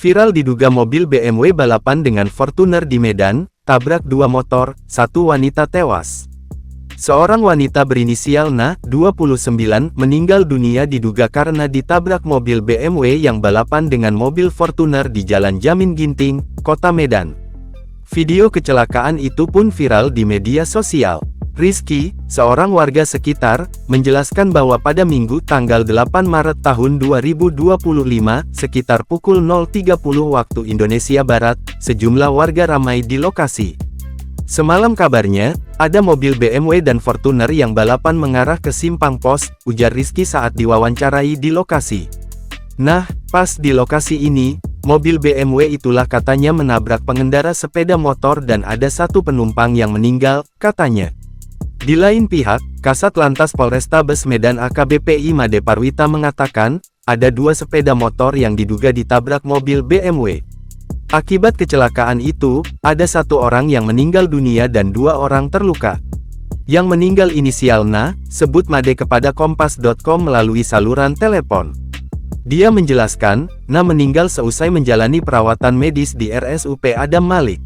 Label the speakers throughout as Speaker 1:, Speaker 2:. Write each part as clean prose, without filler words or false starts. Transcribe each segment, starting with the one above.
Speaker 1: Viral diduga mobil BMW balapan dengan Fortuner di Medan, tabrak dua motor, satu wanita tewas. Seorang wanita berinisial Na, 29, meninggal dunia diduga karena ditabrak mobil BMW yang balapan dengan mobil Fortuner di Jalan Jamin Ginting, Kota Medan. Video kecelakaan itu pun viral di media sosial. Rizky, seorang warga sekitar, menjelaskan bahwa pada Minggu tanggal 8 Maret tahun 2025, sekitar pukul 0.30 waktu Indonesia Barat, sejumlah warga ramai di lokasi. Semalam kabarnya, ada mobil BMW dan Fortuner yang balapan mengarah ke Simpang Pos, ujar Rizky saat diwawancarai di lokasi. Nah, pas di lokasi ini, mobil BMW itulah katanya menabrak pengendara sepeda motor dan ada satu penumpang yang meninggal, katanya. Di lain pihak, Kasat Lantas Polrestabes Medan AKBP Imade Parwita mengatakan, ada dua sepeda motor yang diduga ditabrak mobil BMW. Akibat kecelakaan itu, ada satu orang yang meninggal dunia dan dua orang terluka. Yang meninggal inisial Na, sebut Made kepada Kompas.com melalui saluran telepon. Dia menjelaskan, Na meninggal seusai menjalani perawatan medis di RSUP Adam Malik.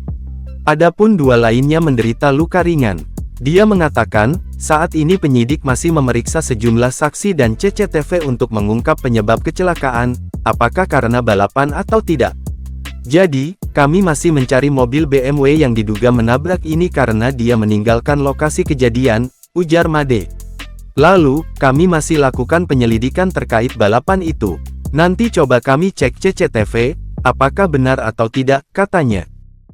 Speaker 1: Adapun dua lainnya menderita luka ringan. Dia mengatakan, saat ini penyidik masih memeriksa sejumlah saksi dan CCTV untuk mengungkap penyebab kecelakaan, apakah karena balapan atau tidak. Jadi, kami masih mencari mobil BMW yang diduga menabrak ini karena dia meninggalkan lokasi kejadian, ujar Made. Lalu, kami masih lakukan penyelidikan terkait balapan itu. Nanti coba kami cek CCTV, apakah benar atau tidak, katanya.